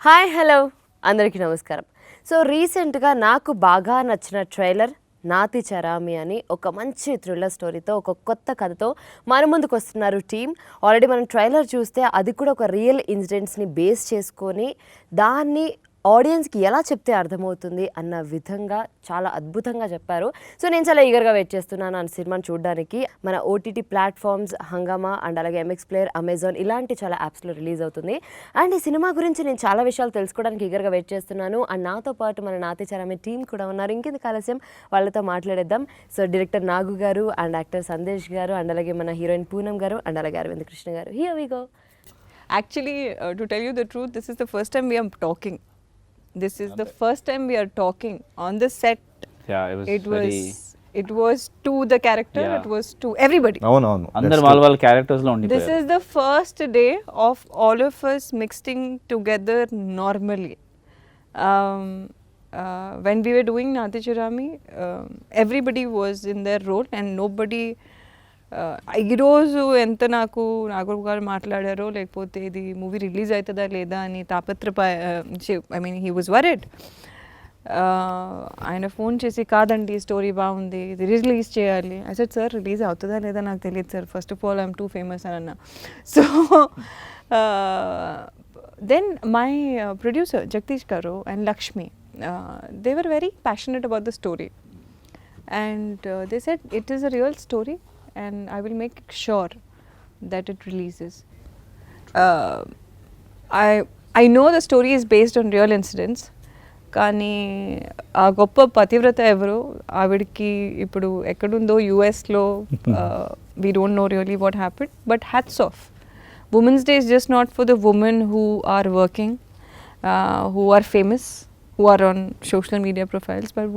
Hi hello అందరికీ నమస్కారం. So రీసెంట్గా నాకు బాగా నచ్చిన ట్రైలర్ నాతిచరామి అని ఒక మంచి థ్రిల్లర్ స్టోరీతో ఒక కొత్త కథతో మన ముందుకు వస్తున్నారు టీం. ఆల్రెడీ మనం ట్రైలర్ చూస్తే అది కూడా ఒక రియల్ ఇన్సిడెంట్స్ని బేస్ చేసుకొని దాన్ని ఆడియన్స్కి ఎలా చెప్తే అర్థమవుతుంది అన్న విధంగా చాలా అద్భుతంగా చెప్పారు. సో నేను చాలా ఈగర్గా వెయిట్ చేస్తున్నాను ఆ సినిమాని చూడడానికి. మన ఓటీటీ ప్లాట్ఫామ్స్ హంగామా అండ్ అలాగే ఎంఎక్స్ ప్లేయర్, అమెజాన్ ఇలాంటి చాలా యాప్స్లో రిలీజ్ అవుతుంది. అండ్ ఈ సినిమా గురించి నేను చాలా విషయాలు తెలుసుకోవడానికి ఈగర్గా వెయిట్ చేస్తున్నాను. అండ్ నాతో పాటు మన నాతిచరామి టీం కూడా ఉన్నారు. ఇంకెందుకు ఆలస్యం, వాళ్ళతో మాట్లాడేద్దాం. సో డైరెక్టర్ నాగు గారు అండ్ యాక్టర్ సందేశ్ గారు అండ్ అలాగే మన హీరోయిన్ పూనం గారు అండ్ అలాగే అరవింద్ కృష్ణ గారు. Here we go. Actually, to tell you the truth, this is the first time we are talking. This is the first time we are talking on the set. Yeah, it was to the character. Yeah. It was to everybody. అవును అందరు వాళ్ళ characters లో ఉండిపోయారు. This is the first day of all of us mixing together normally. When we were doing Nathicharami, everybody was in their role and nobody. ఈరోజు ఎంత నాగు గారు మాట్లాడారో లేకపోతే ఇది మూవీ రిలీజ్ అవుతుందా లేదా అని I mean he was worried. ఆయన ఫోన్ చేసి కాదండి స్టోరీ బాగుంది, ఇది రిలీజ్ చేయాలి. ఐ సెడ్ సార్ రిలీజ్ అవుతుందా లేదా నాకు తెలియదు sir, first of all I'm too famous అని అన్నా. So then my producer Jagadish garu and Lakshmi, they were very passionate about the story and they said it is a real story and I will make sure that it releases. I know the story is based on real incidents, కానీ ఆ గొప్ప పతివ్రత ఎవరు ఆవిడకి ఇప్పుడు ఎక్కడుందో యుఎస్లో, we don't know really what happened, but hats off. Women's day is just not for the women who are working, who are famous, who are on social media profiles, but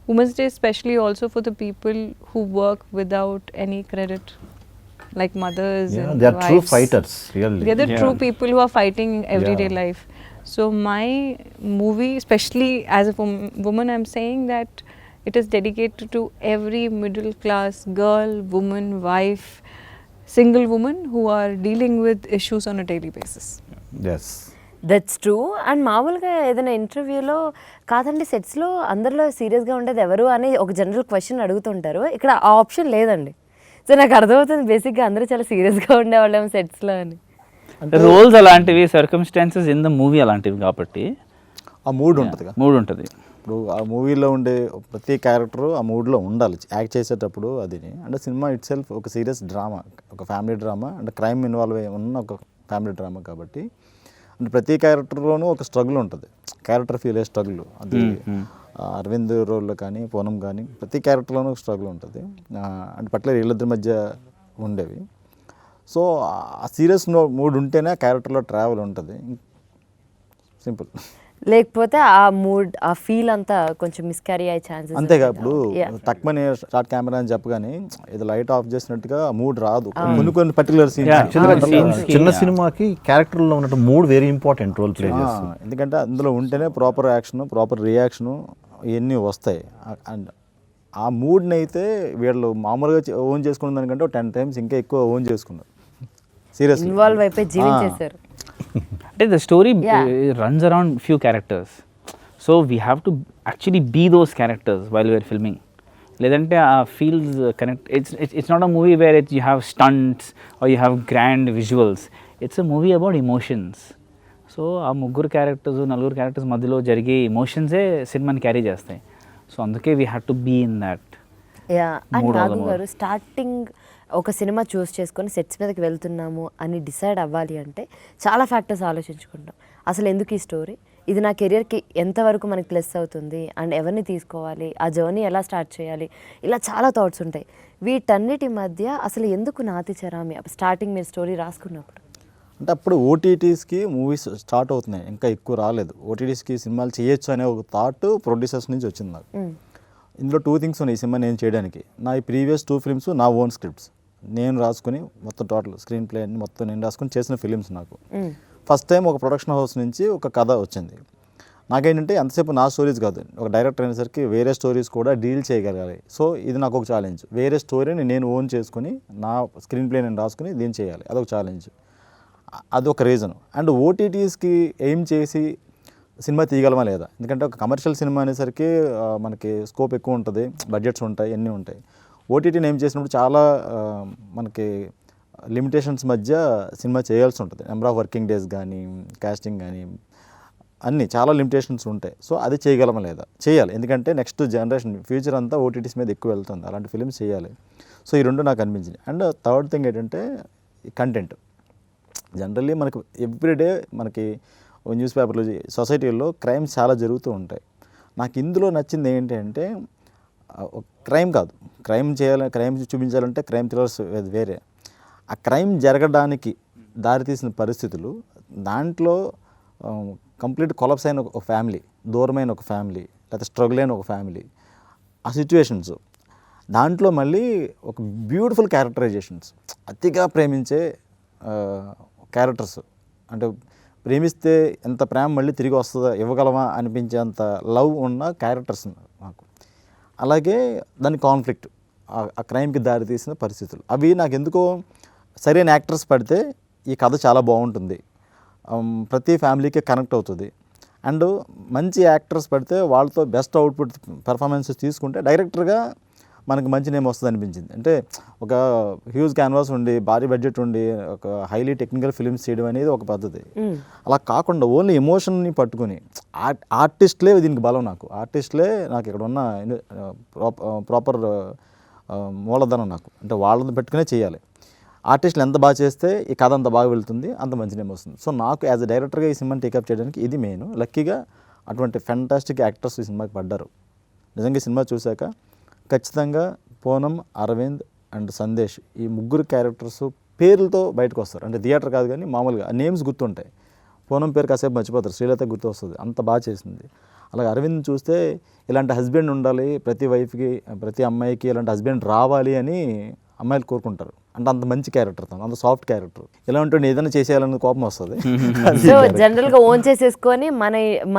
Women's Day especially also for the people who work without any credit, like mothers and they are wives. true fighters, really. They are the true people who are fighting everyday life. So my movie, especially as a woman, I'm saying that it is dedicated to every middle class girl, woman, wife, single woman who are dealing with issues on a daily basis. Yes. That's true. And మామూలుగా ఏదైనా ఇంటర్వ్యూలో కాదండి సెట్స్లో అందరిలో సీరియస్గా ఉండేది ఎవరు అని ఒక జనరల్ క్వశ్చన్ అడుగుతుంటారు. ఇక్కడ ఆ ఆప్షన్ లేదండి. సో నాకు అర్థమవుతుంది బేసిక్గా అందరూ చాలా సీరియస్గా ఉండేవాళ్ళేమో సెట్స్లో అని. రోల్స్ అలాంటివి, సర్కమ్స్టాన్సెస్ ఇన్ ద మూవీ అలాంటివి కాబట్టి ఆ మూడ్ ఉంటుంది, ఇప్పుడు ఆ మూవీలో ఉండే ప్రతి క్యారెక్టర్ ఆ మూడ్లో ఉండాలి యాక్ట్ చేసేటప్పుడు. అది అంటే సినిమా ఇట్ సెల్ఫ్ ఒక సీరియస్ డ్రామా, ఒక ఫ్యామిలీ డ్రామా, అంటే క్రైమ్ ఇన్వాల్వ్ అయి ఉన్న ఒక ఫ్యామిలీ డ్రామా కాబట్టి అంటే ప్రతి క్యారెక్టర్లోనూ ఒక స్ట్రగుల్ ఉంటుంది, క్యారెక్టర్ ఫీల్ అయ్యే స్ట్రగుల్. అది అరవింద్ రోల్లో కానీ పూనం కానీ ప్రతి క్యారెక్టర్లోనూ ఒక స్ట్రగుల్ ఉంటుంది. అంటే పట్ల వీళ్ళిద్దరి మధ్య ఉండేవి. సో ఆ సీరియస్ మూడ్ ఉంటేనే ఆ క్యారెక్టర్లో ట్రావెల్ ఉంటుంది, సింపుల్. లేకపోతే ఆ మూడ్ ఆ ఫీల్ అంతా కొంచెం మిస్క్యారీ అయ్యే ఛాన్సెస్. అంతేగా ఇప్పుడు తక్కువని స్టార్ట్ కెమెరా అని చెప్పగానే ఇది లైట్ ఆఫ్ చేసినట్టుగా మూడ్ రాదు. కొన్ని పర్టికులర్ సీన్స్, చిన్న సినిమాకి క్యారెక్టర్లో ఉన్నట్టు mood very important role play చేస్తుంది. ఎందుకంటే అందులో ఉంటేనే ప్రాపర్ యాక్షన్, ప్రాపర్ రియాక్షన్ ఇవన్నీ వస్తాయి. అండ్ ఆ మూడ్ని అయితే వీళ్ళు మామూలుగా ఓన్ చేసుకున్న దానికంటే 10 times ఇంకా ఎక్కువ ఓన్ చేసుకున్నారు, సీరియస్లీ ఇన్వాల్వ్ అయిపోయి జీవించేశారు. అంటే the story runs around few characters, so we have to actually be those characters while we're filming. లేదంటే ఆ feels connect. It's not a movie where you have stunts or you have grand visuals. It's a movie about emotions. So ఆ నలుగురు characters మధ్యలో జరిగే ఎమోషన్సే సినిమాని carry చేస్తాయి. So అందుకే we have to be in that. And Nagu garu, starting ఒక cinema చూస్ చేసుకొని sets మీదకి వెళ్తున్నాము అని డిసైడ్ అవ్వాలి అంటే చాలా ఫ్యాక్టర్స్ ఆలోచించుకుంటాం. అసలు ఎందుకు ఈ స్టోరీ, ఇది నా కెరియర్కి ఎంతవరకు మనకి ప్లస్ అవుతుంది, అండ్ ఎవరిని తీసుకోవాలి, ఆ జర్నీ ఎలా స్టార్ట్ చేయాలి, ఇలా చాలా థాట్స్ ఉంటాయి. వీటన్నిటి మధ్య అసలు ఎందుకు నాతిచరామి స్టార్టింగ్ మీరు స్టోరీ రాసుకున్నప్పుడు? అంటే అప్పుడు ఓటీటీస్కి మూవీస్ స్టార్ట్ అవుతున్నాయి, ఇంకా ఎక్కువ రాలేదు. ఓటీటీస్కి సినిమాలు చేయొచ్చు అనే ఒక థాట్ ప్రొడ్యూసర్స్ నుంచి వచ్చింది నాకు. ఇందులో 2 things ఉన్నాయి ఈ సినిమా నేను చేయడానికి. నా ఈ ప్రీవియస్ 2 films నా ఓన్ స్క్రిప్ట్స్ నేను రాసుకుని మొత్తం టోటల్ స్క్రీన్ ప్లే అన్ని మొత్తం నేను రాసుకుని చేసిన ఫిలిమ్స్. నాకు ఫస్ట్ టైం ఒక ప్రొడక్షన్ హౌస్ నుంచి ఒక కథ వచ్చింది. నాకేంటంటే ఎంతసేపు నా స్టోరీస్ కాదు, ఒక డైరెక్టర్ అనేసరికి వేరే స్టోరీస్ కూడా డీల్ చేయగలగాలి. సో ఇది నాకు ఒక ఛాలెంజ్. వేరే స్టోరీని నేను ఓన్ చేసుకుని నా స్క్రీన్ ప్లే నేను రాసుకుని దీన్ని చేయాలి, అదొక ఛాలెంజ్. అదొక రీజన్. అండ్ ఓటీటీస్కి ఎయిమ్ చేసి సినిమా తీయగలమా లేదా, ఎందుకంటే ఒక కమర్షియల్ సినిమా అనేసరికి మనకి స్కోప్ ఎక్కువ ఉంటుంది, బడ్జెట్స్ ఉంటాయి, అన్నీ ఉంటాయి. ఓటీటీని ఏం చేసినప్పుడు చాలా మనకి లిమిటేషన్స్ మధ్య సినిమా చేయాల్సి ఉంటుంది. నెంబర్ ఆఫ్ వర్కింగ్ డేస్ కానీ, కాస్టింగ్ కానీ, అన్నీ చాలా లిమిటేషన్స్ ఉంటాయి. సో అది చేయగలమా లేదా, చేయాలి. ఎందుకంటే నెక్స్ట్ జనరేషన్ ఫ్యూచర్ అంతా ఓటీటీస్ మీద ఎక్కువ వెళ్తుంది, అలాంటి ఫిల్మ్స్ చేయాలి. సో ఈ రెండు నాకు అనిపించింది. అండ్ థర్డ్ థింగ్ ఏంటంటే కంటెంట్. జనరల్లీ మనకు ఎవ్రీడే మనకి న్యూస్ పేపర్లో, సొసైటీల్లో క్రైమ్స్ చాలా జరుగుతూ ఉంటాయి. నాకు ఇందులో నచ్చింది ఏంటంటే క్రైమ్ కాదు, క్రైమ్ చూపించాలంటే క్రైమ్ థ్రిల్లర్స్ వేరే. ఆ క్రైమ్ జరగడానికి దారితీసిన పరిస్థితులు, దాంట్లో కంప్లీట్ కొలాప్స్ అయిన ఒక ఫ్యామిలీ, దూరమైన ఒక ఫ్యామిలీ, లేకపోతే స్ట్రగుల్ అయిన ఒక ఫ్యామిలీ, ఆ సిచ్యువేషన్స్, దాంట్లో మళ్ళీ ఒక బ్యూటిఫుల్ క్యారెక్టరైజేషన్స్, అతిగా ప్రేమించే క్యారెక్టర్స్, అంటే ప్రేమిస్తే ఎంత ప్రేమ మళ్ళీ తిరిగి వస్తుందా, ఇవ్వగలమా అనిపించేంత లవ్ ఉన్న క్యారెక్టర్స్ నాకు. అలాగే దాని కాన్ఫ్లిక్ట్, ఆ క్రైమ్కి దారి తీసిన పరిస్థితులు, అవి నాకు ఎందుకో సరైన యాక్టర్స్ పడితే ఈ కథ చాలా బాగుంటుంది, ప్రతి ఫ్యామిలీకి కనెక్ట్ అవుతుంది. అండ్ మంచి యాక్టర్స్ పడితే వాళ్ళతో బెస్ట్ అవుట్పుట్ పెర్ఫార్మెన్సెస్ తీసుకుంటే డైరెక్టర్గా మనకు మంచి నేమ్ వస్తుంది అనిపించింది. అంటే ఒక హ్యూజ్ క్యాన్వాస్ ఉండి, భారీ బడ్జెట్ ఉండి, ఒక హైలీ టెక్నికల్ ఫిల్మ్స్ చేయడం అనేది ఒక పద్ధతి. అలా కాకుండా ఓన్లీ ఎమోషన్ని పట్టుకుని ఆర్టిస్ట్లే దీనికి బలం. ఆర్టిస్ట్లే నాకు ఇక్కడ ఉన్న ప్రాపర్ మూలధనం నాకు, అంటే వాళ్ళని పెట్టుకునే చేయాలి. ఆర్టిస్టులు ఎంత బాగా చేస్తే ఈ కథ అంత బాగా వెళ్తుంది, అంత మంచి నేమ్ వస్తుంది. సో నాకు యాజ్ అ డైరెక్టర్గా ఈ సినిమాని టేకప్ చేయడానికి ఇది మెయిన్. లక్కీగా అటువంటి ఫెంటాస్టిక్ యాక్టర్స్ ఈ సినిమాకి పడ్డారు. నిజంగా ఈ సినిమా చూశాక ఖచ్చితంగా పూనం, అరవింద్ అండ్ సందేశ్, ఈ ముగ్గురు క్యారెక్టర్స్ పేర్లతో బయటకు వస్తారు. అంటే థియేటర్ కాదు కానీ మామూలుగా నేమ్స్ గుర్తుంటాయి. పూనం పేరు కాసేపు మర్చిపోతారు, శ్రీలత గుర్తు వస్తుంది, అంత బాగా చేసింది. అలాగే అరవింద్ చూస్తే ఇలాంటి హస్బెండ్ ఉండాలి, ప్రతి వైఫ్కి, ప్రతి అమ్మాయికి ఇలాంటి హస్బెండ్ రావాలి అని అమ్మాయిలు కోరుకుంటారు. అంటే అంత మంచి క్యారెక్టర్, అంత సాఫ్ట్ క్యారెక్టర్. ఎలా ఉంటుంది, ఏదైనా చేసేయాలనే కోపం వస్తుంది. సో జనరల్గా ఓన్ చేసేసుకొని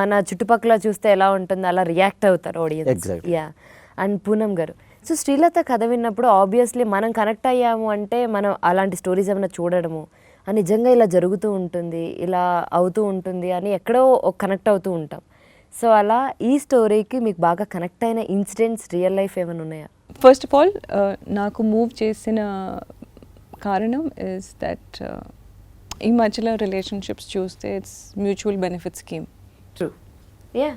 మన చుట్టుపక్కల చూస్తే ఎలా ఉంటుందో అలా రియాక్ట్ అవుతారు ఆడియన్స్. యా. అండ్ పూనం గారు, సో శ్రీలత కథ విన్నప్పుడు ఆబ్వియస్లీ మనం కనెక్ట్ అయ్యాము అంటే మనం అలాంటి స్టోరీస్ ఏమైనా చూడడము, నిజంగా ఇలా జరుగుతూ ఉంటుంది, ఇలా అవుతూ ఉంటుంది అని ఎక్కడో కనెక్ట్ అవుతూ ఉంటాం. సో అలా ఈ స్టోరీకి మీకు బాగా కనెక్ట్ అయిన ఇన్సిడెంట్స్ రియల్ లైఫ్ ఏమైనా ఉన్నాయా? ఫస్ట్ ఆఫ్ ఆల్ నాకు మూవ్ చేసిన కారణం ఇస్ దట్ ఈ మధ్యలో రిలేషన్షిప్స్ చూస్తే it's mutual benefit scheme. True. Yeah,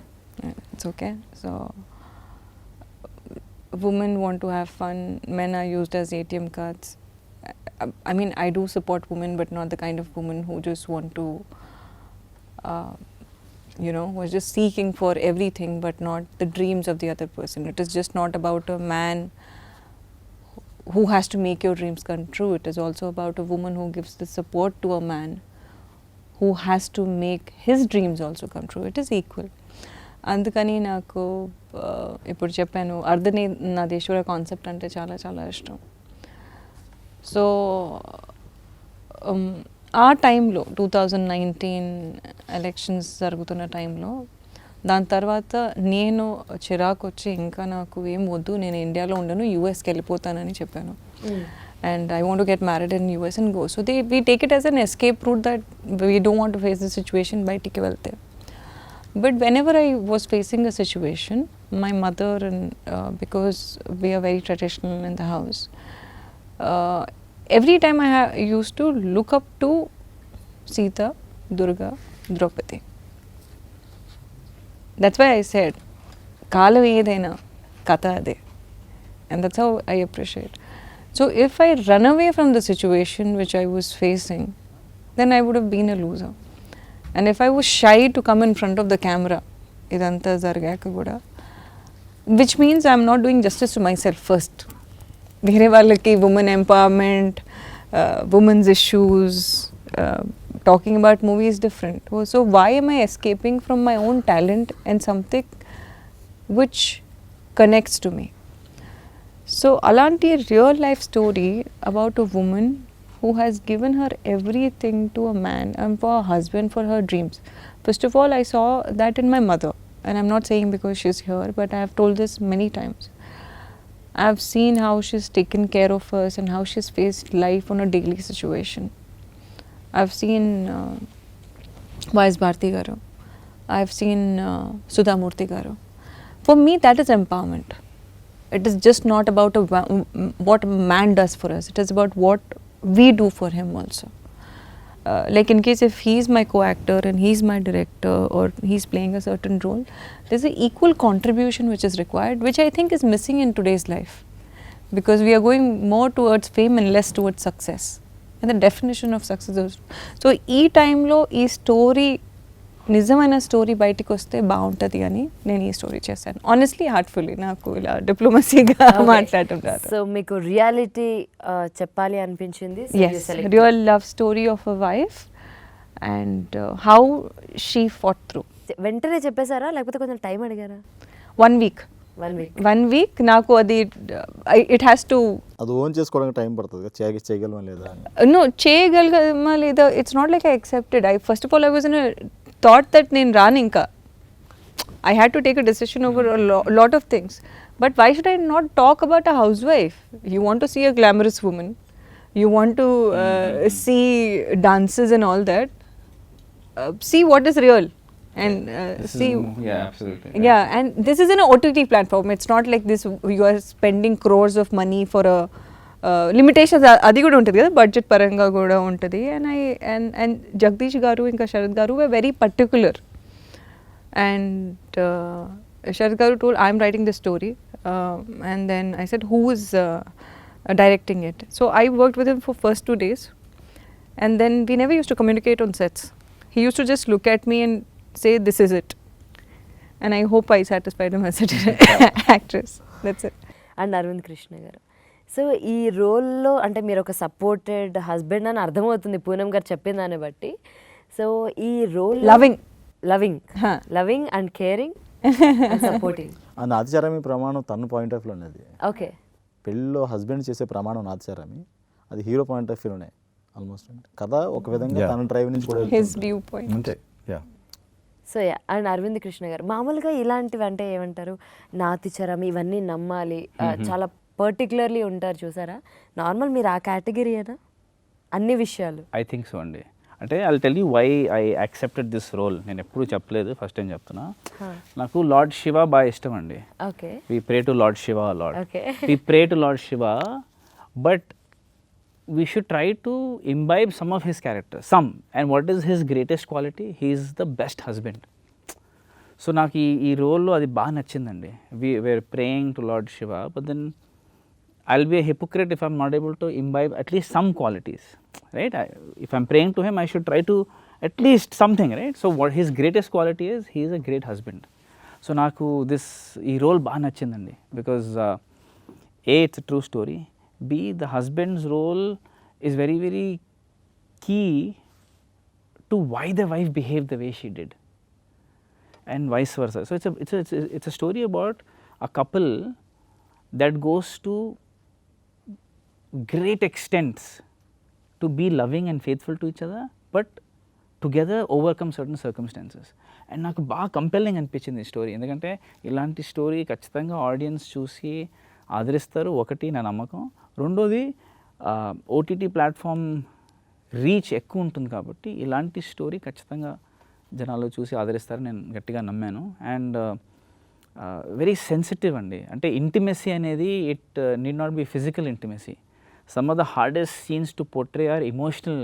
it's okay. So women want to have fun, men are used as ATM cards. I mean, I do support women, but not the kind of women who just want to, who is just seeking for everything but not the dreams of the other person. It is just not about a man who has to make your dreams come true. It is also about a woman who gives the support to a man who has to make his dreams also come true. It is equal. అందుకని నాకు ఇప్పుడు చెప్పాను అర్ధనాదేశ్వర concept అంటే చాలా చాలా ఇష్టం. So ఆ టైంలో 2019 ఎలక్షన్స్ జరుగుతున్న టైంలో, దాని తర్వాత నేను చిరాకు వచ్చి ఇంకా నాకు ఏం వద్దు, నేను ఇండియాలో ఉండను, యూఎస్కి వెళ్ళిపోతానని చెప్పాను. And I want to get married in US and go. So we take it as an escape route that we don't want to face the situation, బయటికి వెళ్తే. But whenever I was facing a situation, my mother and because we are very traditional in the house, every time I used to look up to Sita, Durga, Draupadi. That's why I said, Kalam edaina katha ade, and that's how I appreciate. So if I run away from the situation which I was facing, then I would have been a loser. And if I was shy to come in front of the camera, idantha zargaka kuda, which means I am not doing justice to myself first. Vere vallaki women empowerment, women's issues, talking about movies different. So why am I escaping from my own talent and something which connects to me? So alanti real life story about a woman who has given her everything to a man and for a husband, for her dreams. First of all, I saw that in my mother, and I'm not saying because she's here, but I have told this many times. I have seen how she's taken care of us and how she's faced life on a daily situation. I've seen Y.S. Bharti garu. I've seen Sudha Murthy garu. For me, that is empowerment. It is just not about what a man does for us. It is about what we do for him also. Like in case if he's my co-actor and he's my director or he's playing a certain role, there's an equal contribution which is required, which I think is missing in today's life. Because we are going more towards fame and less towards success. And the definition of success is... So, ఈ టైంలో ఈ story నిజమైన story బయటికి వస్తే బాగుంటుంది అని నేను ఈ స్టోరీ చేశాను. ఆనెస్ట్లీ హార్ట్ఫుల్లీ, నాకు ఇలా డిప్లొమసీగా మాట్లాడటం రాదు. సో మీకు రియాలిటీ చెప్పాలి అనిపించింది. Real love story of a wife and how she fought through. వెంటనే చెప్పేశారా లేకపోతే కొంచెం టైం అడిగారా? 1 week. 1 week నాకు అది ఇట్ హ్యాస్ టు అది ఓన్ చేసుకోవడానికి టైం పడుతుంది, చేయగలమా లేదా? నో, చేయగలమా లేదా, it's not like I accepted. I first of all I was in thought that నేను రాను ఇంకా. I had to take a decision over a lot of things. But why should I not talk about a housewife? You want to see a glamorous woman. You want to see dances and all that. See what is real. And see... Yeah, absolutely. Yeah, and this is an OTT platform. It's not like this, you are spending crores of money for a... limitations అది కూడా ఉంటుంది కదా, budget పరంగా కూడా ఉంటుంది. And Jagadish గారు ఇంకా Sharad garu we very particular. And Sharad Garu told, I'm writing the story. And then I said, who is directing it? So I worked with him for first 2 days. And then we never used to communicate on sets. He used to just look at me and say, this is it. And I hope I satisfied him as an actress. That's it. And Arvind Krishna గారు, so ఈ రోల్లో అంటే మీరు ఒక supported husband అని అర్థమవుతుంది పూనం గారు చెప్పిన దాన్ని బట్టి. సో ఈ role loving and caring and supporting. ఆ నాథిచారామి ప్రమాణం తన పాయింట్ ఆఫ్ వ్యూ ఉన్నది. ఓకే, పెళ్ళిలో హస్బెండ్ చేసే ప్రమాణం నాథిచారామి, అది హీరో పాయింట్ ఆఫ్ వ్యూలోనే ఆల్మోస్ట్ కథ ఒక విధంగా తన డ్రైవ్ నుంచి కూడా His viewpoint. అంతే. సో అండ్ అరవింద్ కృష్ణ గారు మామూలుగా ఇలాంటివి అంటే ఏమంటారు, నాతిచరం ఇవన్నీ నమ్మాలి, చాలా పర్టికులర్లీ ఉంటారు చూసారా, నార్మల్ మీరు ఆ కేటగిరీనా అన్ని విషయాలు? ఐ థింక్ సో అండి. అంటే I tell you why I accepted this role. నేను ఎప్పుడు చెప్పలేదు, ఫస్ట్ టైం చెప్తున్నా. నాకు లార్డ్ శివ బాగా ఇష్టం అండి. Okay, we pray to lord Shiva lord. Okay, we pray to lord Shiva, but we should try to imbibe some of his character, some. And what is his greatest quality? He is the best husband. So నాకు ఈ రోల్లో అది బాగా నచ్చిందండి. we're praying to Lord Shiva, but then I'll be a hypocrite if I'm not able to imbibe at least some qualities, right? If I'm praying to him, I should try to at least something, right? So what his greatest quality is, he is a great husband. So నాకు ఈ role బాగా నచ్చిందండి, because A, it's a true story. B, the husband's role is very, very key to why the wife behaved the way she did, and vice versa. So it's a story about a couple that goes to great extents to be loving and faithful to each other, but together overcome certain circumstances. And నాకు బాగా compelling అనిపించింది ఈ story, ఎందుకంటే ఇలాంటి story ఖచ్చితంగా audience చూసి ఆదరిస్తారు, ఒకటి నా నమ్మకం. రెండోది ఓటీటీ ప్లాట్ఫామ్ రీచ్ ఎక్కువ ఉంటుంది కాబట్టి ఇలాంటి స్టోరీ ఖచ్చితంగా జనాలు చూసి ఆదరిస్తారని నేను గట్టిగా నమ్మాను. అండ్ వెరీ సెన్సిటివ్ అండి, అంటే ఇంటిమెసీ అనేది it need not be physical intimacy. Some of the hardest scenes to portray are emotional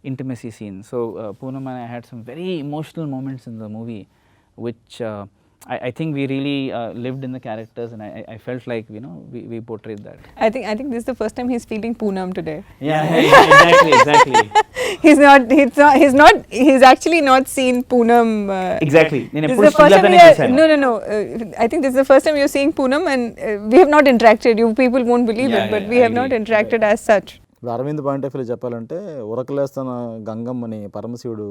intimacy scenes. So Poonam and I had some very emotional moments in the movie, which I think we really lived in the characters, and I felt like, you know, we portrayed that. I think this is the first time he's feeling Poonam today. Yeah, exactly. He's actually not seen Poonam. Exactly. This is the first time no. I think this is the first time you're seeing Poonam, and we have not interacted. You people won't believe it, but we have not interacted as such. Arvind point of వ్యూలో చెప్పాలంటే, ఉరకలేస్తున్న గంగమ్మని పరమశివుడు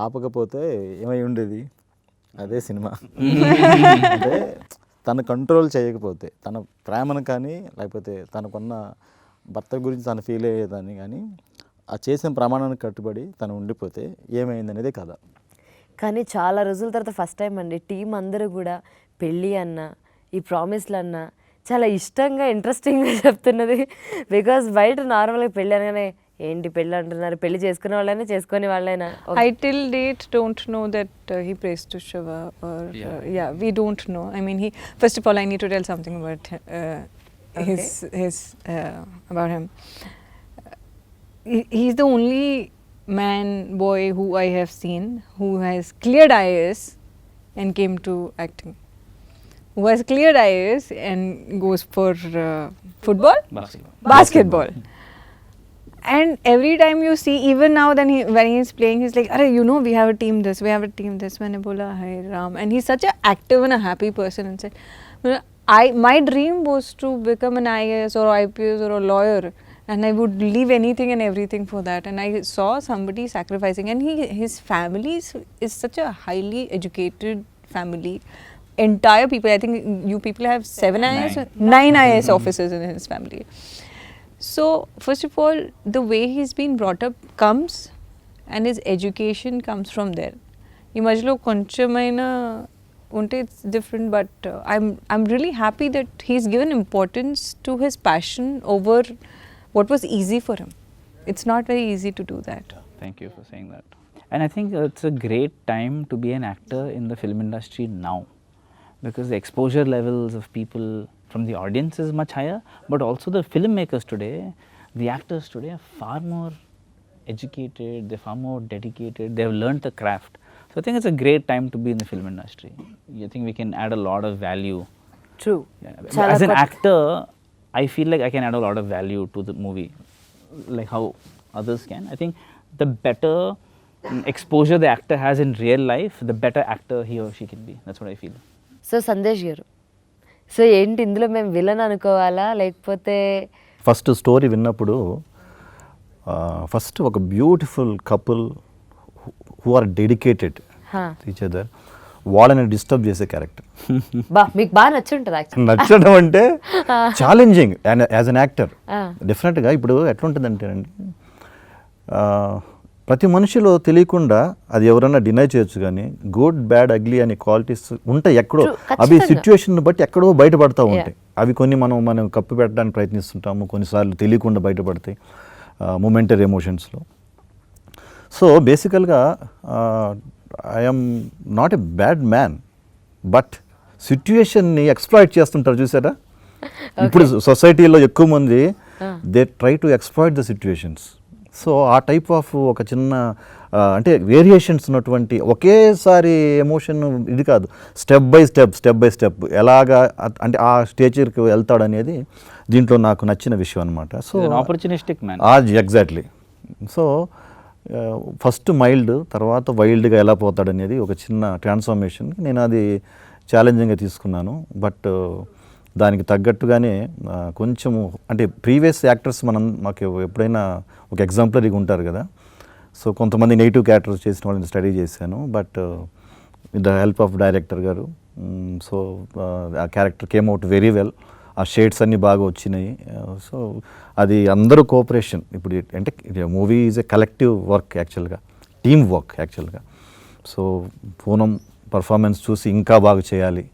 ఆపకపోతే ఏమై ఉండేది, అదే cinema. అంటే తను control చేయకపోతే, తన ప్రేమను కానీ లేకపోతే తనకున్న భర్త గురించి తను ఫీల్ అయ్యేదాన్ని కానీ ఆ చేసిన ప్రమాణానికి కట్టుబడి తను ఉండిపోతే ఏమైంది అనేది కథ. కానీ చాలా రోజుల తర్వాత ఫస్ట్ టైం అండి టీం అందరూ కూడా పెళ్ళి అన్న ఈ ప్రామిస్లు అన్న చాలా ఇష్టంగా ఇంట్రెస్టింగ్గా చెప్తున్నది. బికాజ్ బయట నార్మల్గా పెళ్ళి అనగానే ఏంటి పెళ్ళి అంటున్నారు, పెళ్లి చేసుకునే వాళ్ళైనా చేసుకునే వాళ్ళైనా? I till date don't know that he prays to Shiva or yeah, we don't know. I mean, he first of all, I need to tell something about his about him. He's the only man boy who I have seen who has cleared IAS and came to acting. Who has cleared IAS and goes for football, basketball. And every time you see, even now when he's playing, he's like, "Arey, you know, we have a team this, we have a team this." Maine bola, "Hi Ram," and he's such an active and a happy person inside. My dream was to become an IAS or IPS or a lawyer, and I would leave anything and everything for that. And I saw somebody sacrificing, and his family is such a highly educated family. Entire people, I think you people have 9 IAS officers in his family. So first of all, the way he's been brought up comes, and his education comes from there. ఈ మధ్యలో కొంచెమైనా ఉంటే it's different, but I'm really happy that he's given importance to his passion over what was easy for him. It's not very easy to do that. Thank you for saying that. And I think it's a great time to be an actor in the film industry now, because the exposure levels of people from the audience is much higher, but also the filmmakers today, the actors today are far more educated, they're far more dedicated, they've learned the craft. So I think it's a great time to be in the film industry. I think we can add a lot of value. True. Yeah. As an actor, I feel like I can add a lot of value to the movie, like how others can. I think the better exposure the actor has in real life, the better actor he or she can be. That's what I feel. So Sandesh గారు, so ఏంటి ఇందులో మేము villain అనుకోవాలా లేకపోతే? First story విన్నప్పుడు first ఒక beautiful couple who are dedicated each other, వాళ్ళని disturb చేసే క్యారెక్టర్. మీకు బాగా నచ్చుంటుంది యాక్చువల్లీ. నచ్చడం అంటే challenging and as an actor డెఫినెట్గా. ఇప్పుడు ఎట్లుంటుందంటే అండి, ప్రతి మనిషిలో తెలియకుండా అది ఎవరైనా డినై చేయొచ్చు, కానీ గుడ్ బ్యాడ్ అగ్లీ అనే క్వాలిటీస్ ఉంటాయి ఎక్కడో. అవి సిచ్యువేషన్ బట్టి ఎక్కడో బయటపడతా ఉంటాయి. అవి కొన్ని మనం కప్పు పెట్టడానికి ప్రయత్నిస్తుంటాము, కొన్నిసార్లు తెలియకుండా బయటపడతాయి మొమెంటరీ ఎమోషన్స్లో. సో బేసికల్గా I'm not a bad man, but సిచ్యువేషన్ని ఎక్స్ప్లాయిట్ చేస్తుంటారు చూసారా. ఇప్పుడు సొసైటీలో ఎక్కువ మంది they try to exploit the situations. So ఆ టైప్ ఆఫ్ ఒక చిన్న అంటే వేరియేషన్స్ ఉన్నటువంటి ఒకేసారి ఎమోషన్ ఇది కాదు, స్టెప్ బై స్టెప్ ఎలాగా అంటే ఆ స్టేజ్కి వెళ్తాడు అనేది దీంట్లో నాకు నచ్చిన విషయం అనమాట. So opportunistic man. Exactly. So first mild, తర్వాత వైల్డ్గా ఎలా పోతాడు అనేది ఒక చిన్న ట్రాన్స్ఫర్మేషన్. నేను అది ఛాలెంజింగ్గా తీసుకున్నాను. బట్ దానికి తగ్గట్టుగానే కొంచెము అంటే ప్రీవియస్ యాక్టర్స్ మాకు ఎప్పుడైనా ఒక ఎగ్జాంపులరీగా ఉంటారు కదా. సో కొంతమంది నెగిటివ్ క్యారెక్టర్స్ చేసిన వాళ్ళని స్టడీ చేశాను, but with the help of director గారు. సో ఆ character came out very well. ఆ షేడ్స్ అన్నీ బాగా వచ్చినాయి. సో అది అందరూ కోఆపరేషన్. ఇప్పుడు అంటే movie is a collective work యాక్చువల్గా, టీమ్ వర్క్ యాక్చువల్గా. సో పూనం పర్ఫార్మెన్స్ చూసి ఇంకా బాగా చేయాలి.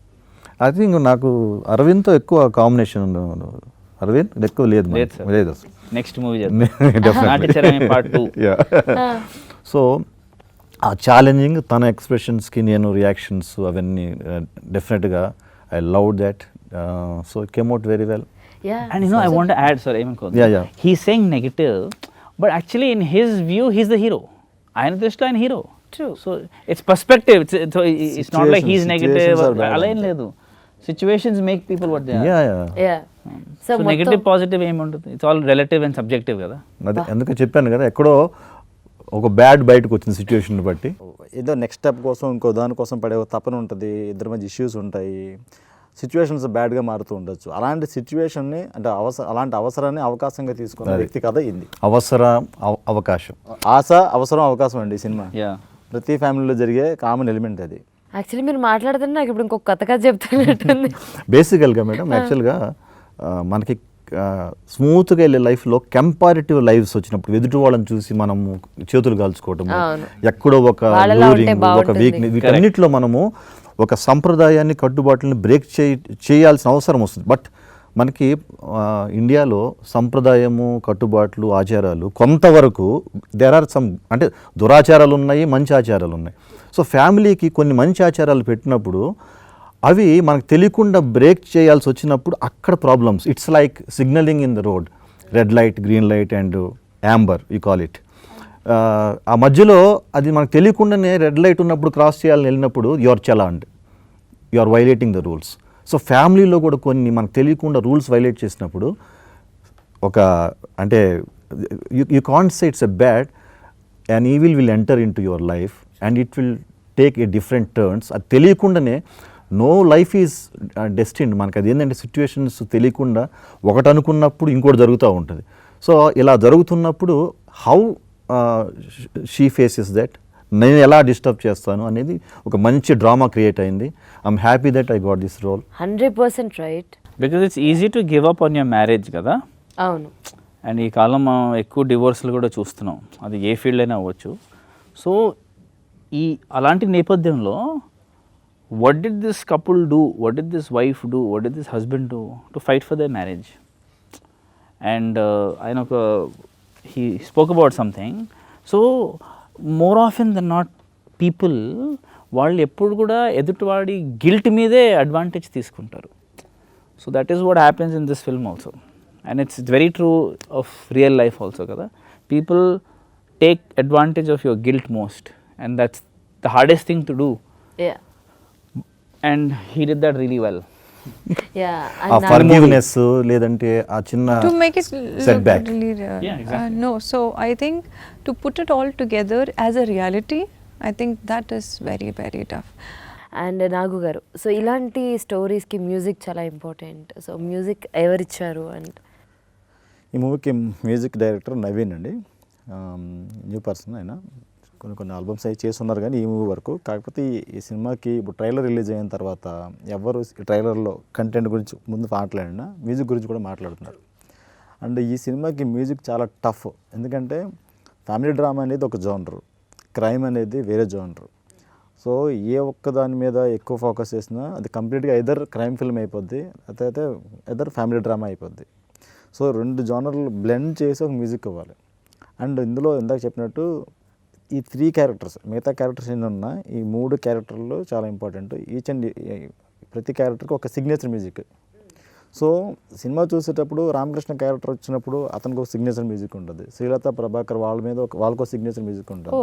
ఐ థింక్ నాకు అరవింద్తో ఎక్కువ కాంబినేషన్. అరవింద్ ఎక్కువ లేదు అసలు. Next movie Nathicharami part 2. So ఆ ఛాలెంజింగ్ తన ఎక్స్ప్రెషన్స్కి నేను రియాక్షన్స్ అవన్నీ డెఫినెట్గా I love that. So it came out very well. And you know, I want to add, sorry, he's saying negative, but actually in his view, he's the hero. ఆయన దృష్టిలో ఆయన hero. True. So it's perspective. It's not like he's negative. అలా ఏం లేదు. Situations make people what they are. Yeah. So negative, positive ఏమి ఉంటుంది? It's all relative and subjective కదా. అదే అందుకే చెప్పాను కదా, ఎక్కడో ఒక బ్యాడ్ బయటకు వచ్చిన సిచ్యువేషన్ బట్టి ఏదో నెక్స్ట్ స్టెప్ కోసం ఇంకో దానికోసం పడే తపన ఉంటుంది, ఇద్దరి మధ్య ఇష్యూస్ ఉంటాయి, సిచ్యువేషన్స్ బ్యాడ్గా మారుతూ ఉండొచ్చు. అలాంటి సిచ్యువేషన్ని అంటే అలాంటి అవసరాన్ని అవకాశంగా తీసుకున్న వ్యక్తి కథ ఇది. అవకాశం, ఆశ, అవసరం, అవకాశం అండి ఈ సినిమా. ప్రతి ఫ్యామిలీలో జరిగే కామన్ ఎలిమెంట్ అది. యాక్చువల్లీ మీరు మాట్లాడుతున్నా నాకు ఇప్పుడు ఇంకొక కథ చెప్తున్నట్టుంది. బేసికల్గా మేడం యాక్చువల్గా మనకి స్మూత్గా వెళ్ళే లైఫ్లో కంపారిటివ్ లైఫ్స్ వచ్చినప్పుడు ఎదుటి వాళ్ళని చూసి మనము చేతులు కాల్చుకోవటం, ఎక్కడో ఒక వీక్నెస్, వీటన్నిటిలో మనము ఒక సంప్రదాయాన్ని, కట్టుబాట్లని బ్రేక్ చేయాల్సిన అవసరం వస్తుంది. బట్ మనకి ఇండియాలో సంప్రదాయము, కట్టుబాట్లు, ఆచారాలు కొంతవరకు దేర్ ఆర్ సమ్, అంటే దురాచారాలు ఉన్నాయి, మంచి ఆచారాలు ఉన్నాయి. సో ఫ్యామిలీకి కొన్ని మంచి ఆచారాలు పెట్టినప్పుడు అవి మనకు తెలియకుండా బ్రేక్ చేయాల్సి వచ్చినప్పుడు అక్కడ problems. It's like signalling in the road, red light, green light and Amber you call it. ఆ మధ్యలో అది మనకు తెలియకుండానే రెడ్ లైట్ ఉన్నప్పుడు క్రాస్ చేయాలని వెళ్ళినప్పుడు your challenged, you are violating the rules. So ఫ్యామిలీలో కూడా కొన్ని మనకు తెలియకుండా రూల్స్ వైలేట్ చేసినప్పుడు ఒక అంటే you can't say it's a bad, and evil will enter in to your life and it will take a different turns. అది తెలియకుండానే నో లైఫ్ ఈజ్ డెస్టిన్డ్. మనకు అది ఏంటంటే సిచ్యువేషన్స్ తెలియకుండా ఒకటి అనుకున్నప్పుడు ఇంకోటి జరుగుతూ ఉంటుంది. సో ఇలా జరుగుతున్నప్పుడు హౌ షీ ఫేసెస్ దట్, నేను ఎలా డిస్టర్బ్ చేస్తాను అనేది ఒక మంచి డ్రామా క్రియేట్ అయింది. I'm happy that I got this role. 100% right. Because it's easy to give up on your marriage కదా. అవును. అండ్ ఈ కాలం మనం ఎక్కువ డివోర్స్లు కూడా చూస్తున్నాం, అది ఏ ఫీల్డ్ అయినా అవ్వచ్చు. సో ఈ అలాంటి నేపథ్యంలో what did this couple do, what did this wife do, what did this husband do to fight for their marriage? And he spoke about something. So more often than not people వాళ్ళు ఎప్పుడు కూడా ఎదుటివాడి guilt మీదే advantage తీసుకుంటారు. So that is what happens in this film also, and it's very true of real life also కదా. People take advantage of your guilt most, and that's the hardest thing to do. And he did that really well. ఆ forgiveness లేదంటే ఆ చిన్న to make it setback. really Yeah, exactly. no, so I think to put it all together as a reality, I think that is very, very tough. And Nagu garu, so ఇలాంటి స్టోరీస్కి music చాలా important. So music ఎవరిచ్చారు? And ఈ మూవీకి music director Naveen అండి, new person. ఆయన కొన్ని albums అవి చేస్తున్నారు కానీ ఈ మూవీ వరకు. కాకపోతే ఈ సినిమాకి ఇప్పుడు ట్రైలర్ రిలీజ్ అయిన తర్వాత ఎవరు ఈ ట్రైలర్లో కంటెంట్ గురించి ముందు మాట్లాడినా మ్యూజిక్ గురించి కూడా మాట్లాడుతున్నారు. అండ్ ఈ సినిమాకి మ్యూజిక్ చాలా టఫ్, ఎందుకంటే ఫ్యామిలీ డ్రామా అనేది ఒక జోనరు, క్రైమ్ అనేది వేరే జోనరు. సో ఏ ఒక్క దాని మీద ఎక్కువ ఫోకస్ చేసినా అది కంప్లీట్గా ఎదర్ క్రైమ్ ఫిల్మ్ అయిపోద్ది, అయితే ఎదర్ ఫ్యామిలీ డ్రామా అయిపోద్ది. సో రెండు జోనర్లు బ్లెండ్ చేసి ఒక మ్యూజిక్ ఇవ్వాలి. అండ్ ఇందులో ఇందాక చెప్పినట్టు ఈ 3 క్యారెక్టర్స్, మిగతా క్యారెక్టర్స్ ఎన్ని ఉన్నా ఈ 3 క్యారెక్టర్లు చాలా ఇంపార్టెంట్. ఈచ్ అండ్ ప్రతి క్యారెక్టర్కి ఒక సిగ్నేచర్ మ్యూజిక్. సో సినిమా చూసేటప్పుడు రామకృష్ణ క్యారెక్టర్ వచ్చినప్పుడు అతనికి ఒక సిగ్నేచర్ మ్యూజిక్ ఉంటుంది, శ్రీలత ప్రభాకర్ వాళ్ళ మీద వాళ్ళకు సిగ్నేచర్ మ్యూజిక్ ఉంటుంది.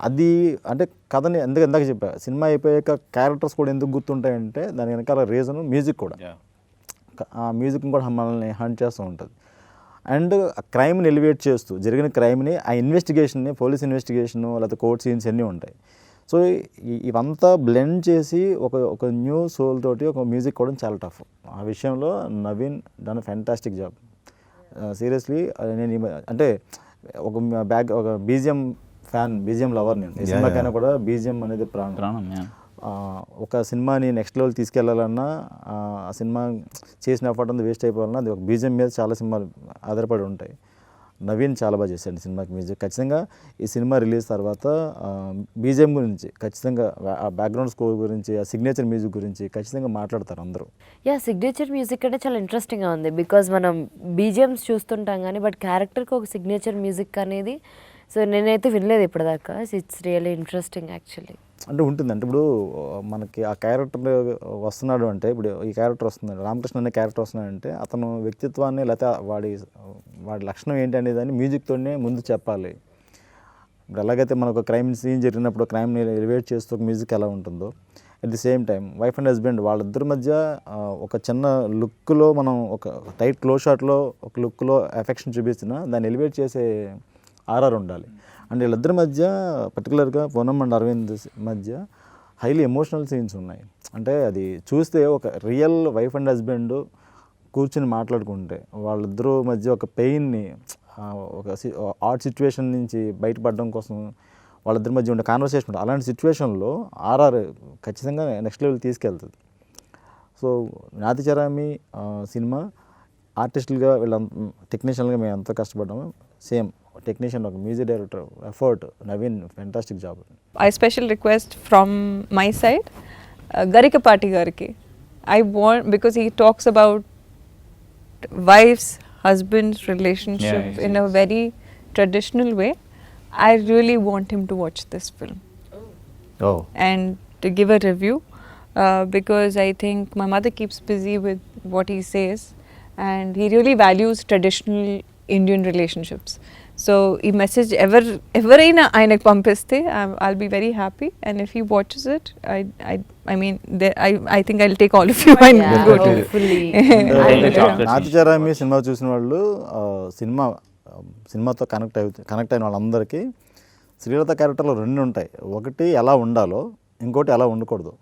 అది అంటే కథని ఇందాక చెప్పా, సినిమా అయిపోయాక క్యారెక్టర్స్ కూడా ఎందుకు గుర్తుంటాయంటే దాని వెనకాల రీజన్ మ్యూజిక్ కూడా. ఆ మ్యూజిక్ కూడా మనల్ని హంట్ చేస్తూ ఉంటుంది. అండ్ క్రైమ్ని ఎలివేట్ చేస్తూ జరిగిన క్రైమ్ని, ఆ ఇన్వెస్టిగేషన్ని, పోలీస్ ఇన్వెస్టిగేషను లేకపోతే కోర్ట్ సీన్స్ అన్నీ ఉంటాయి. సో ఇవంతా బ్లెండ్ చేసి ఒక న్యూ సోల్ తోటి ఒక మ్యూజిక్ కూడా చాలా టఫ్. ఆ విషయంలో Naveen done fantastic job. Seriously నేను అంటే ఒక బీజిఎం ఫ్యాన్, బీజిఎం లవర్. నేను ఈ సినిమాకైనా కూడా బీజిఎం అనేది ప్రాణం. ఒక సినిమాని నెక్స్ట్ లెవెల్ తీసుకెళ్లాలన్నా, ఆ సినిమా చేసిన ఎఫర్ట్ అంతా వేస్ట్ అయిపోవాలన్నా అది ఒక బీజిఎం మీద చాలా సినిమాలు ఆధారపడి ఉంటాయి. నవీన్ చాలా బాగా చేశాడు సినిమాకి మ్యూజిక్. ఖచ్చితంగా ఈ సినిమా రిలీజ్ తర్వాత బీజిఎం గురించి ఖచ్చితంగా, ఆ బ్యాక్గ్రౌండ్ స్కోర్ గురించి, ఆ సిగ్నేచర్ మ్యూజిక్ గురించి ఖచ్చితంగా మాట్లాడతారు అందరూ. సిగ్నేచర్ మ్యూజిక్ అంటే చాలా ఇంట్రెస్టింగ్గా ఉంది. బికాజ్ మనం బీజిఎమ్స్ చూస్తుంటాం కానీ బట్ క్యారెక్టర్కి ఒక సిగ్నేచర్ మ్యూజిక్ అనేది సో నేనైతే వినలేదు ఇప్పటిదాకా. It's really interesting actually. అంటే ఉంటుంది, అంటే ఇప్పుడు మనకి ఆ క్యారెక్టర్ వస్తున్నాడు అంటే, ఇప్పుడు ఈ క్యారెక్టర్ వస్తున్నాడు, రామకృష్ణ అనే క్యారెక్టర్ వస్తున్నాడంటే అతను వ్యక్తిత్వాన్ని లేకపోతే వాడి లక్షణం ఏంటి అనేదాన్ని మ్యూజిక్తోనే ముందు చెప్పాలి. ఇప్పుడు ఎలాగైతే మనకు క్రైమ్ సీన్ జరిగినప్పుడు క్రైమ్ని ఎలివేట్ చేస్తూ ఒక మ్యూజిక్ ఎలా ఉంటుందో, at the same time wife and husband వాళ్ళిద్దరి మధ్య ఒక చిన్న లుక్లో, మనం ఒక టైట్ క్లోజ్ షాట్లో ఒక లుక్లో ఎఫెక్షన్ చూపిస్తున్నా దాన్ని ఎలివేట్ చేసే ఆర్ఆర్ ఉండాలి. అండ్ వీళ్ళిద్దరి మధ్య పర్టికులర్గా పూనం అండ్ అరవింద్ మధ్య హైలీ ఎమోషనల్ సీన్స్ ఉన్నాయి. అంటే అది చూస్తే ఒక రియల్ వైఫ్ అండ్ హస్బెండ్ కూర్చుని మాట్లాడుకుంటే వాళ్ళిద్దరూ మధ్య ఒక పెయిన్ని, ఒక ఆర్ట్ సిచ్యువేషన్ నుంచి బయటపడడం కోసం వాళ్ళిద్దరి మధ్య ఉండే కాన్వర్సేషన్ ఉంటుంది. అలాంటి సిచ్యువేషన్లో ఆర్ఆర్ ఖచ్చితంగా నెక్స్ట్ లెవెల్ తీసుకెళ్తుంది. సో నాతిచరామి సినిమా ఆర్టిస్టులుగా టెక్నీషియన్గా మేము ఎంత కష్టపడ్డామో సేమ్ టెక్నీషియన్, ఒక music director effort Naveen fantastic job. I special request from my side, Garikapati Gariki. I want, because he talks about wife's husband's relationship in a very traditional way, I really want him to watch this film Oh. and to give a review, because I think my mother keeps busy with what he says, and he really values traditional Indian relationships. So ఈ message ఎవరైనా ఆయనకు పంపిస్తే I'll be very happy, and if he watches it, I mean I think I'll take all of you and Yeah, go to hopefully. Nathicharami సినిమా చూసిన వాళ్ళు సినిమాతో connect అయిన వాళ్ళందరికీ శ్రీలత క్యారెక్టర్లో రెండు ఉంటాయి. ఒకటి ఎలా ఉండాలో, ఇంకోటి ఎలా ఉండకూడదు.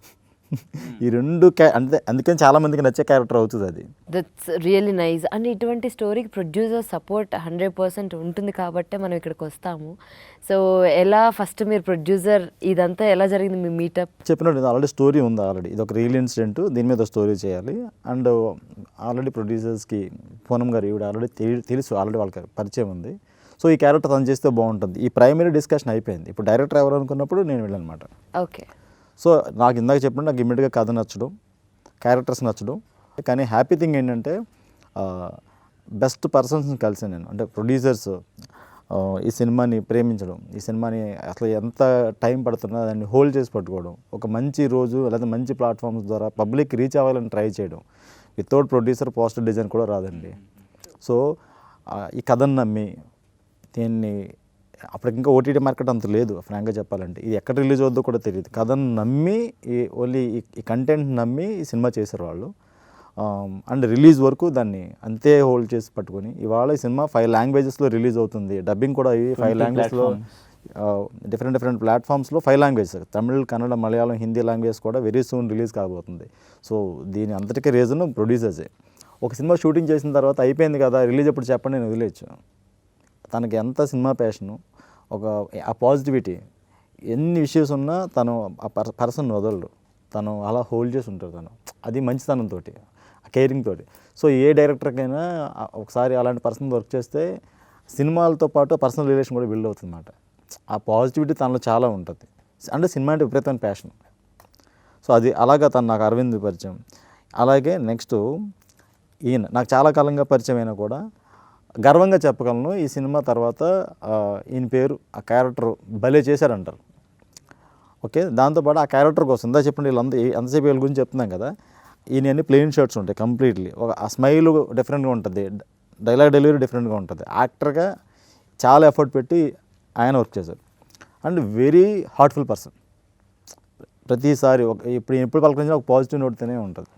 ఈ రెండు అందుకని చాలా మందికి నచ్చే క్యారెక్టర్ అవుతుంది అది. That's really nice. అండ్ ఇటువంటి స్టోరీకి ప్రొడ్యూసర్ సపోర్ట్ 100% ఉంటుంది కాబట్టే మనం ఇక్కడికి వస్తాము. సో ఎలా ఫస్ట్ మీరు ప్రొడ్యూసర్ ఇదంతా ఎలా జరిగింది మీ మీటప్? చెప్పినట్టు ఆల్రెడీ స్టోరీ ఉంది. ఆల్రెడీ ఇది ఒక రియల్ ఇన్సిడెంట్, దీని మీద స్టోరీ చేయాలి. అండ్ ఆల్రెడీ ప్రొడ్యూసర్స్కి పూనం గారు ఈవిడ ఆల్రెడీ తెలుసు, ఆల్రెడీ వాళ్ళకి పరిచయం ఉంది. సో ఈ క్యారెక్టర్ తను చేస్తే బాగుంటుంది. ఈ ప్రైమరీ డిస్కషన్ అయిపోయింది. ఇప్పుడు డైరెక్టర్ ఎవరు అనుకున్నప్పుడు నేను వెళ్ళానమాట. ఓకే. సో నాకు ఇందాక చెప్పినట్టు నాకు ఇమ్మీడియట్గా కథ నచ్చడం, క్యారెక్టర్స్ నచ్చడం. కానీ హ్యాపీ థింగ్ ఏంటంటే బెస్ట్ పర్సన్స్ని కలిసాను నేను. అంటే ప్రొడ్యూసర్స్ ఈ సినిమాని ప్రేమించడం, ఈ సినిమాని అసలు ఎంత టైం పడుతున్నా దాన్ని హోల్డ్ చేసి పట్టుకోవడం, ఒక మంచి రోజు లేదా మంచి ప్లాట్ఫామ్స్ ద్వారా పబ్లిక్ రీచ్ అవ్వాలని ట్రై చేయడం. వితౌట్ ప్రొడ్యూసర్ పోస్టర్ డిజైన్ కూడా రాదండి. సో ఈ కథను నమ్మి దీన్ని అప్పటికి ఇంకా ఓటీటీ మార్కెట్ అంత లేదు ఫ్రాంక్గా చెప్పాలంటే. ఇది ఎక్కడ రిలీజ్ అవుద్దో కూడా తెలియదు. కథను నమ్మి ఓన్లీ ఈ కంటెంట్ నమ్మి ఈ సినిమా చేశారు వాళ్ళు. అండ్ రిలీజ్ వరకు దాన్ని అంతే హోల్డ్ చేసి పట్టుకొని ఇవాళ ఈ సినిమా 5 లాంగ్వేజెస్లో రిలీజ్ అవుతుంది. డబ్బింగ్ కూడా అయ్యి 5 లాంగ్వేజ్లో డిఫరెంట్ ప్లాట్ఫామ్స్లో 5 లాంగ్వేజెస్, తమిళ్, కన్నడ, మలయాళం, హిందీ లాంగ్వేజ్ కూడా వెరీ సూన్ రిలీజ్ కాబోతుంది. సో దీని అంతటికీ రీజన్ ప్రొడ్యూసర్సే. ఒక సినిమా షూటింగ్ చేసిన తర్వాత అయిపోయింది కదా రిలీజ్ ఎప్పుడు చెప్పండి నేను వదిలేయచ్చు. తనకి ఎంత సినిమా ప్యాషను, ఆ పాజిటివిటీ, ఎన్ని ఇష్యూస్ ఉన్నా తను ఆ పర్సన్ వదలడు. తను అలా హోల్డ్ చేసి ఉంటారు. తను అది మంచితనంతో, కేరింగ్ తోటి. సో ఏ డైరెక్టర్కైనా ఒకసారి అలాంటి పర్సన్ వర్క్ చేస్తే సినిమాలతో పాటు పర్సనల్ రిలేషన్ కూడా బిల్డ్ అవుతుంది అన్నమాట. ఆ పాజిటివిటీ తనలో చాలా ఉంటుంది. అంటే సినిమా అంటే విపరీతమైన ప్యాషన్. సో అది అలాగా తను నాకు అరవింద్ పరిచయం. అలాగే నెక్స్ట్ ఈయన నాకు చాలా కాలంగా పరిచయం అయినా కూడా గర్వంగా చెప్పగలను. ఈ సినిమా తర్వాత ఈయన పేరు, ఆ క్యారెక్టర్ భలే చేశారంటారు. ఓకే, దాంతోపాటు ఆ క్యారెక్టర్ కోసం ఇందా చెప్పండి వీళ్ళంతా ఎంతసేపు వీళ్ళ గురించి చెప్తున్నాం కదా, ఈయన అన్ని ప్లెయిన్ షర్ట్స్ ఉంటాయి కంప్లీట్లీ. ఆ స్మైల్ డిఫరెంట్గా ఉంటుంది, డైలాగ్ డెలివరీ డిఫరెంట్గా ఉంటుంది. యాక్టర్గా చాలా ఎఫర్ట్ పెట్టి ఆయన వర్క్ చేశారు. And very heartful person. ప్రతిసారి ఎప్పుడు పలకరించినా ఒక పాజిటివ్ నోట్తోనే ఉంటుంది.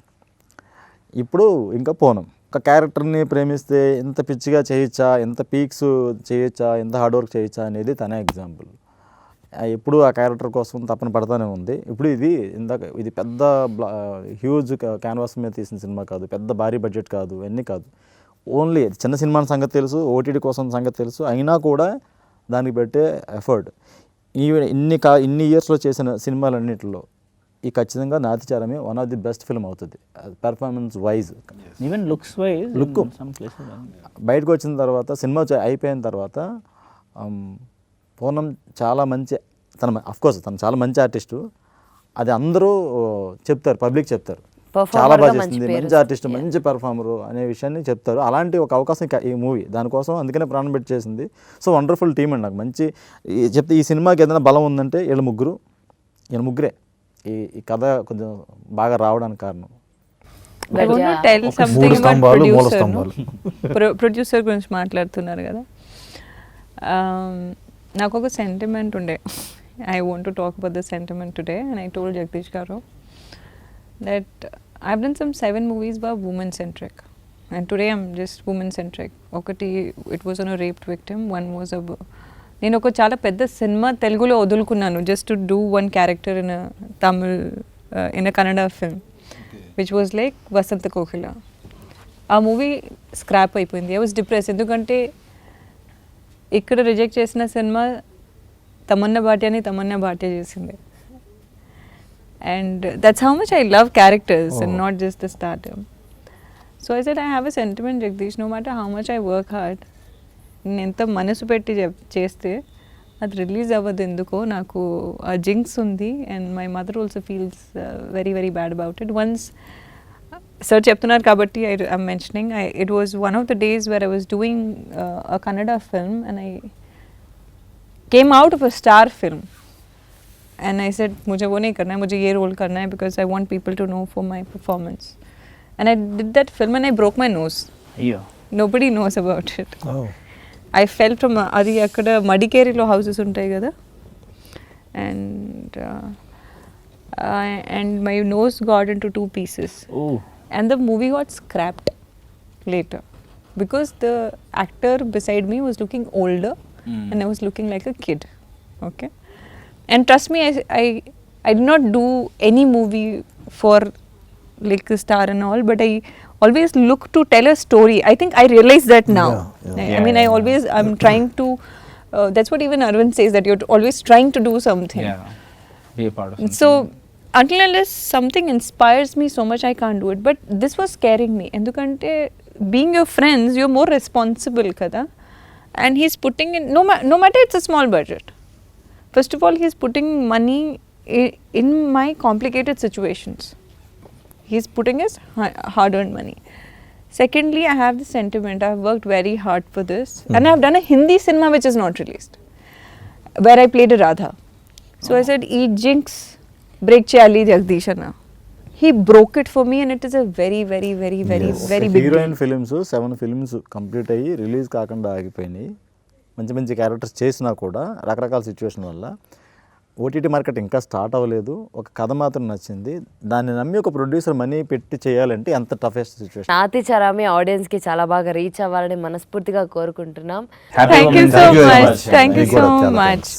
ఇప్పుడు ఇంకా పూనం ఒక క్యారెక్టర్ని ప్రేమిస్తే ఎంత పిచ్చిగా చేయొచ్చా, ఎంత పీక్స్ చేయొచ్చా, ఎంత హార్డ్ వర్క్ చేయొచ్చా అనేది తనే ఎగ్జాంపుల్. ఎప్పుడు ఆ క్యారెక్టర్ కోసం తపన పడతానే ఉంది. ఇప్పుడు ఇది పెద్ద హ్యూజ్ క్యాన్వాస్ మీద తీసిన సినిమా కాదు, పెద్ద భారీ బడ్జెట్ కాదు, ఇవన్నీ కాదు. ఓన్లీ చిన్న సినిమా సంగతి తెలుసు, ఓటీటీ కోసం సంగతి తెలుసు. అయినా కూడా దానికి పెట్టే ఎఫర్ట్ ఇన్ని ఇయర్స్లో చేసిన సినిమాలన్నింటిలో ఈ ఖచ్చితంగా Nathicharami one of the best film అవుతుంది performance wise. Even looks wise look బయటకు వచ్చిన తర్వాత సినిమా అయిపోయిన తర్వాత పూనం చాలా మంచి, అఫ్కోర్స్ తను చాలా మంచి ఆర్టిస్టు. అది అందరూ చెప్తారు, పబ్లిక్ చెప్తారు చాలా బాగా చేస్తుంది, మంచి ఆర్టిస్ట్, మంచి పెర్ఫార్మరు అనే విషయాన్ని చెప్తారు. అలాంటి ఒక అవకాశం ఈ మూవీ దానికోసం అందుకనే ప్రాణం పెట్టి చేసింది. సో వండర్ఫుల్ టీమ్ అండి. నాకు మంచి చెప్తే ఈ సినిమాకి ఏదైనా బలం ఉందంటే వీళ్ళ ముగ్గురే ఈ కథ కొంచెం బాగా రావడానికి కారణం. I want to tell something about producer గురించి మాట్లాడుతున్నారు కదా. నాకు ఒక సెంటిమెంట్ ఉండే. I want to talk about the sentiment today, and I told Jagdish garu that I've done some 7 movies were women centric, and today I'm just women centric. Okati it was on a raped victim, one was a నేను ఒక చాలా పెద్ద సినిమా తెలుగులో వదులుకున్నాను just to do one character in Tamil in a Kannada film which was like Vasantha Kokila. ఆ movie scrap అయిపోయింది. I was depress. ఎందుకంటే ఇక్కడ రిజెక్ట్ చేసిన సినిమా తమన్నా భాటియా చేసింది. And that's how much I love characters and not just the starter. So I said I have a sentiment Jagadish, no matter how much I work hard, నేను ఎంత మనసు పెట్టి చేస్తే అది రిలీజ్ అవ్వదు. ఎందుకో నాకు ఆ జింక్స్ ఉంది. And my mother also feels very very bad about it. Once Sir చెప్తున్నారు కాబట్టి I'm mentioning. It was one of the days where I was doing a Kannada film and I came out of a star film. And I said, मुझे वो नहीं करना है, मुझे ये role करना है because I want people to know for my performance. And I did that film and I broke my nose. అయ్యో Nobody knows about it. Oh. I fell from అది అక్కడ మడికేరిలో హౌసెస్ ఉంటాయి కదా, and my nose got into 2 pieces. Oh And the movie got scrapped later because the actor beside me was looking older and I was looking like a kid. Okay, and trust me, I did not do any movie for like a star and all, but I always look to tell a story. I think I realize that now. I mean, I'm trying to that's what even Aravind says, that you're always trying to do something. yeah be a part of something. So until unless something inspires me so much, I can't do it. But this was scaring me. Endukante being your friends, you're more responsible kada. And he's putting in, no matter it's a small budget. First of all, he's putting money in my complicated situations. He's putting his hard-earned money. Secondly, I have the sentiment. I've worked very hard for this. And I've done a Hindi cinema which is not released, where I played a Radha. So I said, "E jinx, break chali Jagdishana." He broke it for me, and it is a very, very, very, very, very big deal. Heroine films 7 films complete అయ్యి release కాకుండా ఆగిపోయినాయి. మంచి మంచి characters చేసినా కూడా రకరకాల situation వల్ల OTT market ఇంకా స్టార్ట్ అవ్వలేదు. ఒక కథ మాత్రం నచ్చింది. దాన్ని నమ్మి ఒక ప్రొడ్యూసర్ మనీ పెట్టి చేయాలంటే ఎంత టఫెస్ట్ సిచ్యువేషన్. నాతిచరామి ఆడియన్స్కి చాలా బాగా రీచ్ అవ్వాలని మనస్ఫూర్తిగా కోరుకుంటున్నాం. Happy Thank you Women's so Day. much. Thank you so much.